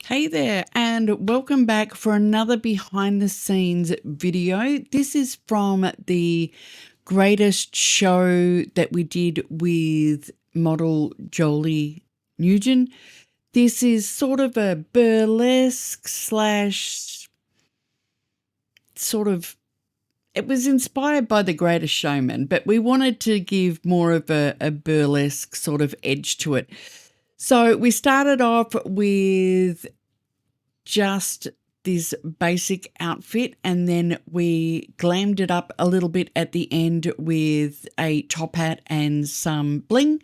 Hey there, and welcome back for another behind the scenes video. This is from the greatest show that we did with model Jolie Nguyen. This is sort of a burlesque slash it was inspired by the Greatest Showman, but we wanted to give more of a burlesque sort of edge to it. So we started off with just this basic outfit, and then we glammed it up a little bit at the end with a top hat and some bling.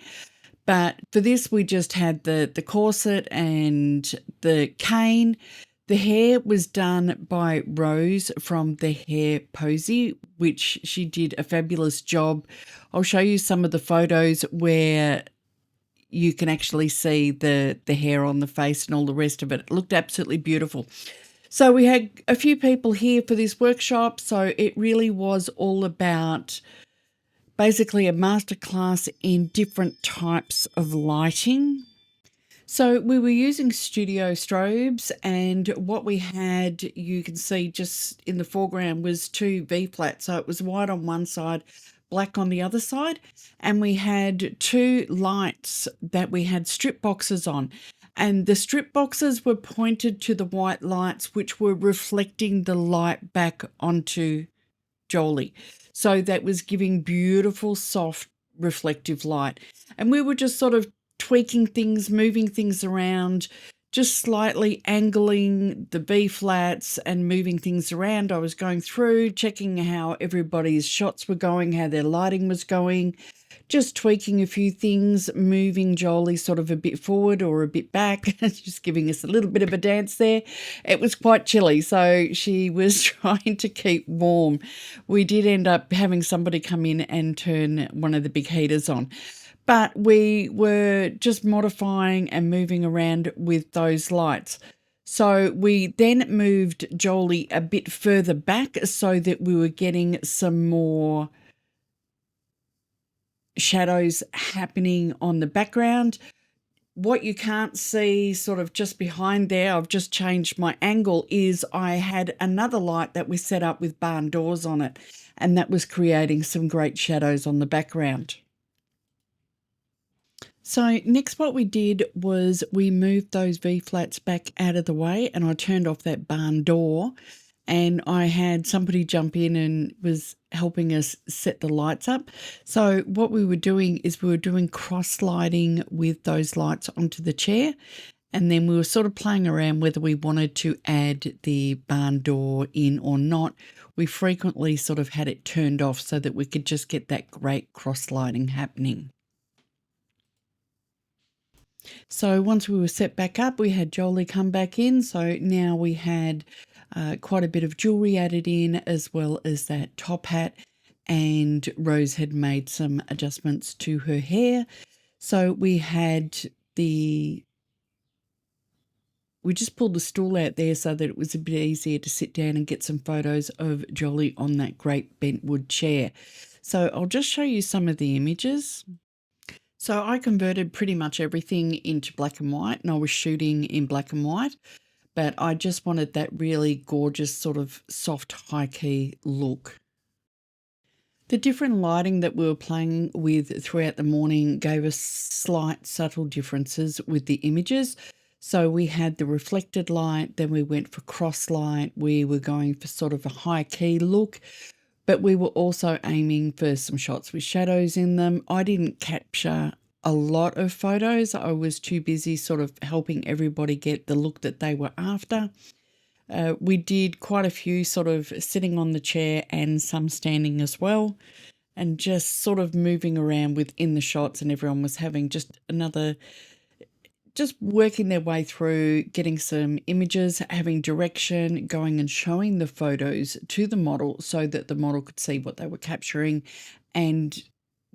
But for this, we just had the corset and the cane. The hair was done by Rose from the Hair Posey, which she did a fabulous job. I'll show you some of the photos where you can actually see the hair on the face and all the rest of it. It looked absolutely beautiful. So we had a few people here for this workshop. So it really was all about basically a masterclass in different types of lighting. So we were using studio strobes, and what we had, you can see just in the foreground, was two V-flats. So it was white on one side, black on the other side, and we had two lights that we had strip boxes on, and the strip boxes were pointed to the white lights, which were reflecting the light back onto Jolie. So that was giving beautiful, soft, reflective light. And we were just sort of tweaking things, moving things around, just slightly angling the B-flats and moving things around. I was going through, checking how everybody's shots were going, how their lighting was going, just tweaking a few things, moving Jolie sort of a bit forward or a bit back, just giving us a little bit of a dance there. It was quite chilly, so she was trying to keep warm. We did end up having somebody come in and turn one of the big heaters on. But we were just modifying and moving around with those lights. So we then moved Jolie a bit further back so that we were getting some more shadows happening on the background. What you can't see sort of just behind there, I've just changed my angle, is I had another light that we set up with barn doors on it, and that was creating some great shadows on the background. So next what we did was we moved those V-flats back out of the way, and I turned off that barn door, and I had somebody jump in and was helping us set the lights up. So what we were doing is we were doing cross lighting with those lights onto the chair, and then we were sort of playing around whether we wanted to add the barn door in or not. We frequently sort of had it turned off so that we could just get that great cross lighting happening. So once we were set back up, we had Jolie come back in. So now we had quite a bit of jewelry added in, as well as that top hat. And Rose had made some adjustments to her hair. So we just pulled the stool out there so that it was a bit easier to sit down and get some photos of Jolie on that great bentwood chair. So I'll just show you some of the images. So I converted pretty much everything into black and white, and I was shooting in black and white, but I just wanted that really gorgeous sort of soft high key look. The different lighting that we were playing with throughout the morning gave us slight subtle differences with the images. So we had the reflected light, then we went for cross light, we were going for sort of a high key look, but we were also aiming for some shots with shadows in them. I didn't capture a lot of photos. I was too busy sort of helping everybody get the look that they were after. We did quite a few sort of sitting on the chair and some standing as well, and just sort of moving around within the shots, and everyone was having just working their way through, getting some images, having direction, going and showing the photos to the model so that the model could see what they were capturing and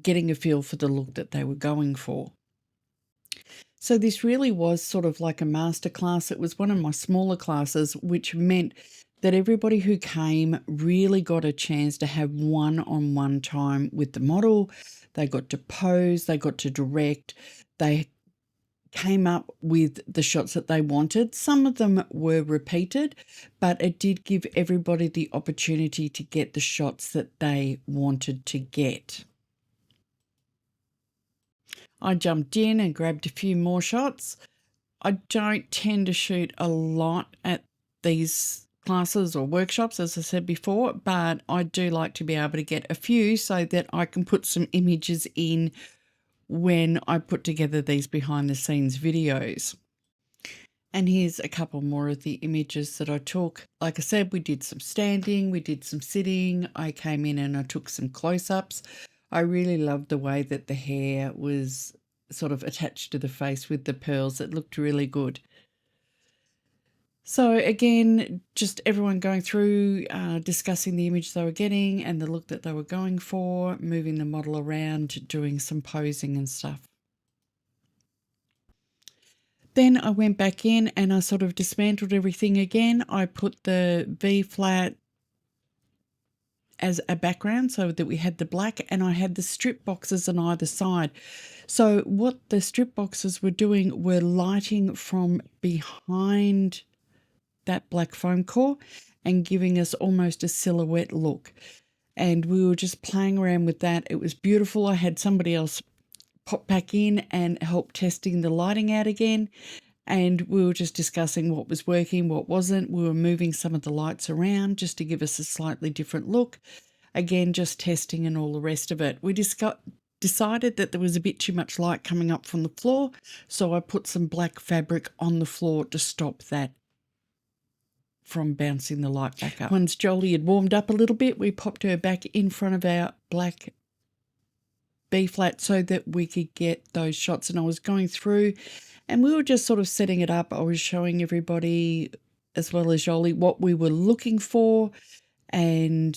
getting a feel for the look that they were going for. So this really was sort of like a masterclass. It was one of my smaller classes, which meant that everybody who came really got a chance to have one-on-one time with the model. They got to pose, they got to direct, they came up with the shots that they wanted. Some of them were repeated, but it did give everybody the opportunity to get the shots that they wanted to get. I jumped in and grabbed a few more shots. I don't tend to shoot a lot at these classes or workshops, as I said before, but I do like to be able to get a few so that I can put some images in when I put together these behind the scenes videos. And here's a couple more of the images that I took. Like I said, we did some standing, we did some sitting. I came in and I took some close-ups. I really loved the way that the hair was sort of attached to the face with the pearls. It looked really good. So again, just everyone going through, discussing the image they were getting and the look that they were going for, moving the model around, doing some posing and stuff. Then I went back in and I sort of dismantled everything again. I put the V flat as a background so that we had the black, and I had the strip boxes on either side. So what the strip boxes were doing were lighting from behind that black foam core and giving us almost a silhouette look. And we were just playing around with that. It was beautiful. I had somebody else pop back in and help testing the lighting out again. And we were just discussing what was working, what wasn't. We were moving some of the lights around just to give us a slightly different look. Again, just testing and all the rest of it. We decided that there was a bit too much light coming up from the floor, so I put some black fabric on the floor to stop that from bouncing the light back up. Once Jolie had warmed up a little bit, we popped her back in front of our black B-flat so that we could get those shots. And I was going through and we were just sort of setting it up. I was showing everybody, as well as Jolie, what we were looking for and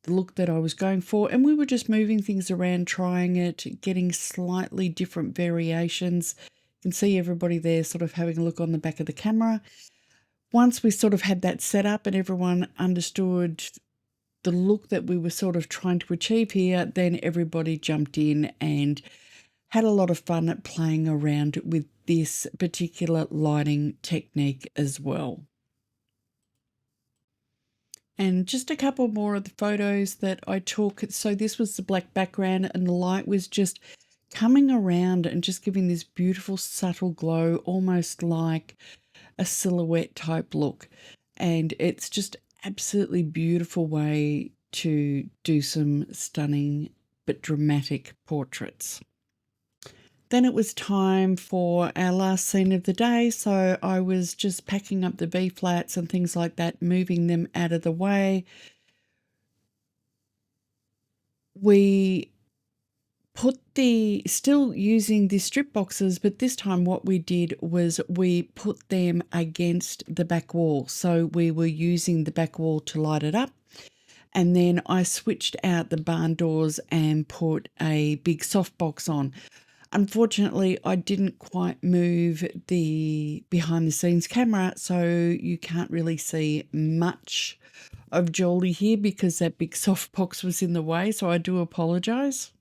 the look that I was going for. And we were just moving things around, trying it, getting slightly different variations. You can see everybody there sort of having a look on the back of the camera. Once we sort of had that set up and everyone understood the look that we were sort of trying to achieve here, then everybody jumped in and had a lot of fun at playing around with this particular lighting technique as well. And just a couple more of the photos that I took. So this was the black background and the light was just coming around and just giving this beautiful subtle glow, almost like a silhouette type look. And it's just absolutely beautiful way to do some stunning but dramatic portraits. Then it was time for our last scene of the day, so I was just packing up the B-flats and things like that, moving them out of the way. We still using the strip boxes, but this time what we did was we put them against the back wall. So we were using the back wall to light it up. And then I switched out the barn doors and put a big softbox on. Unfortunately, I didn't quite move the behind the scenes camera, so you can't really see much of Jolie here because that big softbox was in the way. So I do apologize.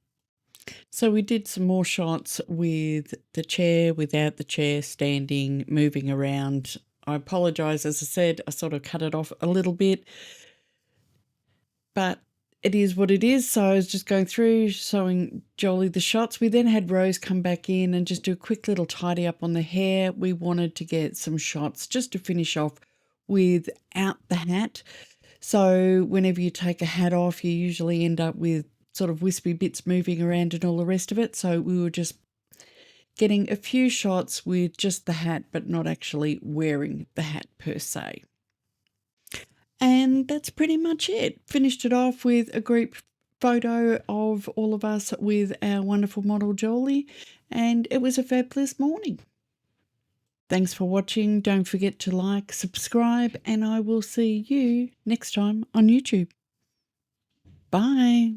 So we did some more shots with the chair, without the chair, standing, moving around. I apologise, as I said, I sort of cut it off a little bit, but it is what it is. So I was just going through, showing Jolie the shots. We then had Rose come back in and just do a quick little tidy up on the hair. We wanted to get some shots just to finish off without the hat. So whenever you take a hat off, you usually end up with sort of wispy bits moving around and all the rest of it. So we were just getting a few shots with just the hat, but not actually wearing the hat per se. And that's pretty much it. Finished it off with a group photo of all of us with our wonderful model Jolie, and it was a fabulous morning. Thanks for watching. Don't forget to like, subscribe, and I will see you next time on YouTube. Bye.